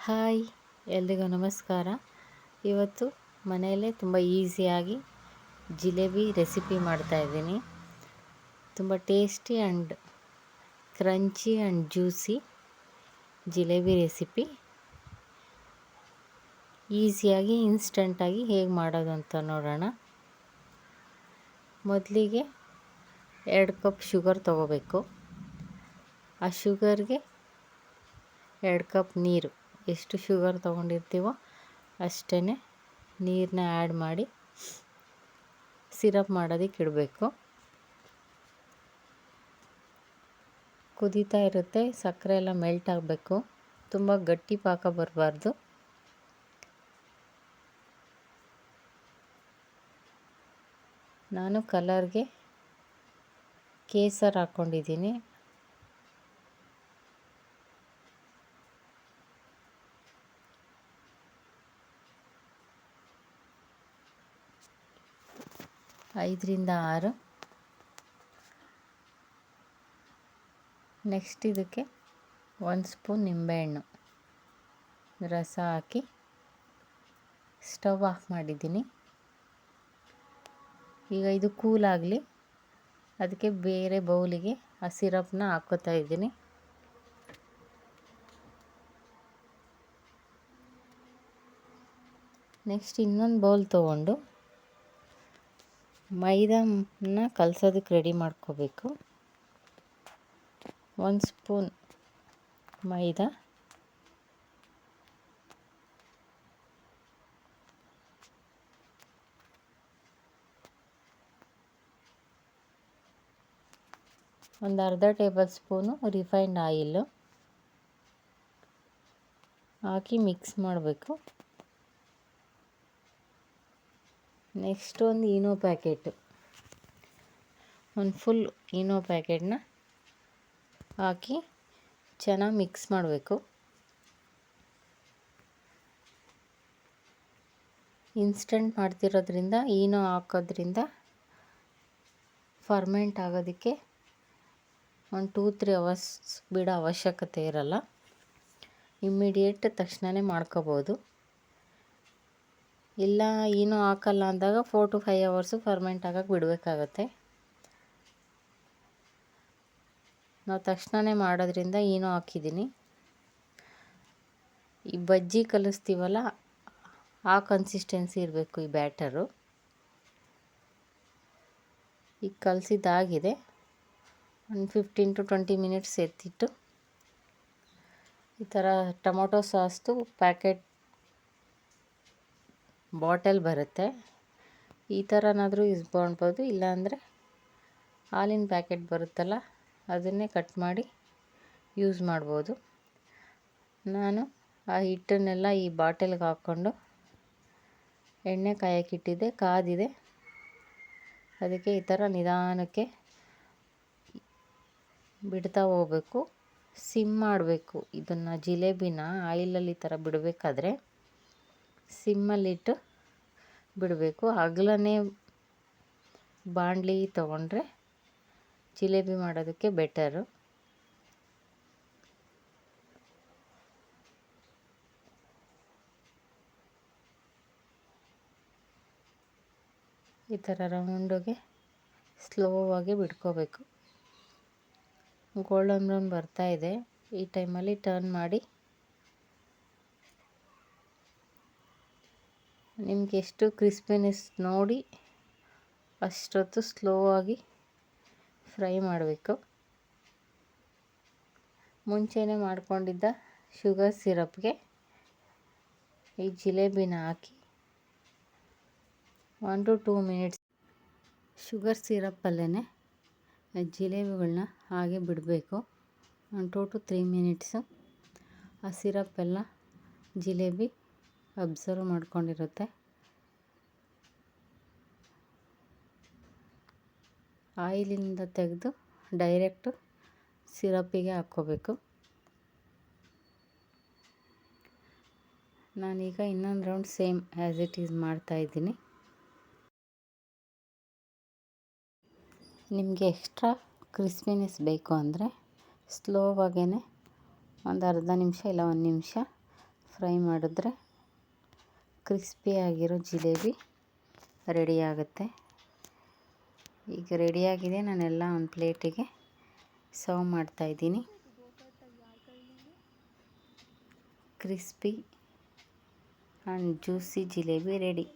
Hi, ಎಲ್ರಿಗೂ ನಮಸ್ಕಾರ. ಇವತ್ತು ಮನೆಯಲ್ಲೇ ತುಂಬ ಈಸಿಯಾಗಿ ಜಿಲೇಬಿ ರೆಸಿಪಿ ಮಾಡ್ತಾಯಿದ್ದೀನಿ. ತುಂಬ tasty and crunchy and juicy jalebi recipe ಈಸಿಯಾಗಿ ಇನ್ಸ್ಟಂಟಾಗಿ ಹೇಗೆ ಮಾಡೋದು ಅಂತ ನೋಡೋಣ. ಮೊದಲಿಗೆ 2 ಕಪ್ ಶುಗರ್ ತೊಗೋಬೇಕು. ಆ ಶುಗರ್ಗೆ 2 ಕಪ್ ನೀರು, ಎಷ್ಟು ಶುಗರ್ ತೊಗೊಂಡಿರ್ತೀವೋ ಅಷ್ಟೇ ನೀರನ್ನ ಆ್ಯಡ್ ಮಾಡಿ ಸಿರಪ್ ಮಾಡೋದಕ್ಕೆ ಇಡಬೇಕು. ಕುದೀತಾ ಇರುತ್ತೆ, ಸಕ್ಕರೆ ಎಲ್ಲ ಮೆಲ್ಟ್ ಆಗಬೇಕು. ತುಂಬ ಗಟ್ಟಿ ಪಾಕ ಬರಬಾರ್ದು. ನಾನು ಕಲರ್ಗೆ ಕೇಸರ್ ಹಾಕ್ಕೊಂಡಿದ್ದೀನಿ. ಐದರಿಂದ 6. ನೆಕ್ಸ್ಟ್ ಇದಕ್ಕೆ 1 ಸ್ಪೂನ್ ನಿಂಬೆಹಣ್ಣು ರಸ ಹಾಕಿ ಸ್ಟವ್ ಆಫ್ ಮಾಡಿದ್ದೀನಿ. ಈಗ ಇದು ಕೂಲ್ ಆಗಲಿ, ಅದಕ್ಕೆ ಬೇರೆ ಬೌಲಿಗೆ ಆ ಸಿರಪ್ನ ಹಾಕ್ಕೋತಾ ಇದ್ದೀನಿ. ನೆಕ್ಸ್ಟ್ ಇನ್ನೊಂದು ಬೌಲ್ ತೊಗೊಂಡು ಮೈದಾನ ಕಲಸೋದಕ್ಕೆ ರೆಡಿ ಮಾಡ್ಕೋಬೇಕು. 1 ಸ್ಪೂನ್ ಮೈದಾ, ಒಂದು ಅರ್ಧ ಟೇಬಲ್ ಸ್ಪೂನು ರಿಫೈನ್ಡ್ ಆಯಿಲು ಹಾಕಿ ಮಿಕ್ಸ್ ಮಾಡಬೇಕು. ನೆಕ್ಸ್ಟ್ ಒಂದು ಈನೋ ಪ್ಯಾಕೆಟು, ಒಂದು ಫುಲ್ ಈನೋ ಪ್ಯಾಕೆಟ್ನ ಹಾಕಿ ಚೆನ್ನಾಗಿ ಮಿಕ್ಸ್ ಮಾಡಬೇಕು. ಇನ್ಸ್ಟಂಟ್ ಮಾಡ್ತಿರೋದ್ರಿಂದ ಈನೋ ಹಾಕೋದ್ರಿಂದ ಫರ್ಮೆಂಟ್ ಆಗೋದಕ್ಕೆ ಒಂದು 2-3 ಅವರ್ಸ್ ಬಿಡೋ ಅವಶ್ಯಕತೆ ಇರಲ್ಲ. ಇಮ್ಮಿಡಿಯೇಟ್ ತಕ್ಷಣವೇ ಮಾಡ್ಕೋಬೋದು. ಇಲ್ಲ ಏನೂ ಹಾಕಲ್ಲ ಅಂದಾಗ 4 to 5 ಅವರ್ಸು ಫರ್ಮೆಂಟ್ ಆಗೋಕ್ಕೆ ಬಿಡಬೇಕಾಗತ್ತೆ. ನಾವು ತಕ್ಷಣವೇ ಮಾಡೋದ್ರಿಂದ ಏನೋ ಹಾಕಿದ್ದೀನಿ. ಈ ಬಜ್ಜಿ ಕಲಿಸ್ತೀವಲ್ಲ, ಆ ಕನ್ಸಿಸ್ಟೆನ್ಸಿ ಇರಬೇಕು ಈ ಬ್ಯಾಟರು. ಈಗ ಕಲಸಿದ್ದಾಗಿದೆ. ಒಂದು 15 to 20 ಮಿನಿಟ್ಸ್ ಎತ್ತಿಟ್ಟು ಈ ಥರ ಟೊಮೊಟೊ ಸಾಸ್ದು ಪ್ಯಾಕೆಟ್ ಬಾಟಲ್ ಬರುತ್ತೆ, ಈ ಥರನಾದರೂ ಯೂಸ್ ಮಾಡ್ಬೋದು. ಇಲ್ಲಾಂದರೆ ಹಾಲಿನ ಪ್ಯಾಕೆಟ್ ಬರುತ್ತಲ್ಲ, ಅದನ್ನೇ ಕಟ್ ಮಾಡಿ ಯೂಸ್ ಮಾಡ್ಬೋದು. ನಾನು ಆ ಹಿಟ್ಟನ್ನೆಲ್ಲ ಈ ಬಾಟಲ್ಗೆ ಹಾಕ್ಕೊಂಡು ಎಣ್ಣೆ ಕಾಯಕ್ಕಿಟ್ಟಿದ್ದೆ, ಕಾದಿದೆ. ಅದಕ್ಕೆ ಈ ಥರ ನಿಧಾನಕ್ಕೆ ಬಿಡ್ತಾ ಹೋಗಬೇಕು. ಸಿಮ್ ಮಾಡಬೇಕು. ಇದನ್ನು ಜಿಲೇಬಿನ ಆಯಿಲಲ್ಲಿ ಈ ಥರ ಬಿಡಬೇಕಾದ್ರೆ ಸಿಮ್ಮಲ್ಲಿಟ್ಟು ಬಿಡಬೇಕು. ಅಗಲನೇ ಬಾಣಲಿ ತೊಗೊಂಡ್ರೆ ಜಿಲೇಬಿ ಮಾಡೋದಕ್ಕೆ ಬೆಟರು. ಈ ಥರ ರೌಂಡಿಗೆ ಸ್ಲೋವಾಗಿ ಬಿಡ್ಕೋಬೇಕು. ಗೋಲ್ಡನ್ ಬ್ರೌನ್ ಬರ್ತಾ ಇದೆ. ಈ ಟೈಮಲ್ಲಿ ಟರ್ನ್ ಮಾಡಿ ನಿಮ್ಗೆ ಎಷ್ಟು ಕ್ರಿಸ್ಪಿನೆಸ್ ನೋಡಿ ಅಷ್ಟೊತ್ತು ಸ್ಲೋ ಆಗಿ ಫ್ರೈ ಮಾಡಬೇಕು. ಮುಂಚೆನೇ ಮಾಡ್ಕೊಂಡಿದ್ದ ಶುಗರ್ ಸಿರಪ್ಗೆ ಈ ಜಿಲೇಬಿನ ಹಾಕಿ 1 to 2 ಮಿನಿಟ್ಸ್ ಶುಗರ್ ಸಿರಪ್ಪಲ್ಲೇ ಜಿಲೇಬಿಗಳನ್ನ ಹಾಗೆ ಬಿಡಬೇಕು. 1 to 3 ಮಿನಿಟ್ಸು ಆ ಸಿರಪ್ಪೆಲ್ಲ ಜಿಲೇಬಿ ಅಬ್ಸರ್ವ್ ಮಾಡ್ಕೊಂಡಿರುತ್ತೆ. ಆಯಿಲಿಂದ ತೆಗೆದು ಡೈರೆಕ್ಟು ಸಿರಪ್ಪಿಗೆ ಹಾಕ್ಕೋಬೇಕು. ನಾನೀಗ ಇನ್ನೊಂದು round same as it is ಮಾಡ್ತಾಯಿದ್ದೀನಿ. ನಿಮಗೆ ಎಕ್ಸ್ಟ್ರಾ ಕ್ರಿಸ್ಪಿನೆಸ್ ಬೇಕು ಅಂದರೆ ಸ್ಲೋವಾಗೇ ಒಂದು ಅರ್ಧ ನಿಮಿಷ ಇಲ್ಲ 1 ನಿಮಿಷ ಫ್ರೈ ಮಾಡಿದ್ರೆ ಕ್ರಿಸ್ಪಿಯಾಗಿರೋ ಜಿಲೇಬಿ ರೆಡಿ ಆಗುತ್ತೆ. ಈಗ ರೆಡಿಯಾಗಿದೆ. ನಾನೆಲ್ಲ ಒಂದು ಪ್ಲೇಟಿಗೆ ಸರ್ವ್ ಮಾಡ್ತಾಯಿದ್ದೀನಿ. Crispy and juicy jalebi ready.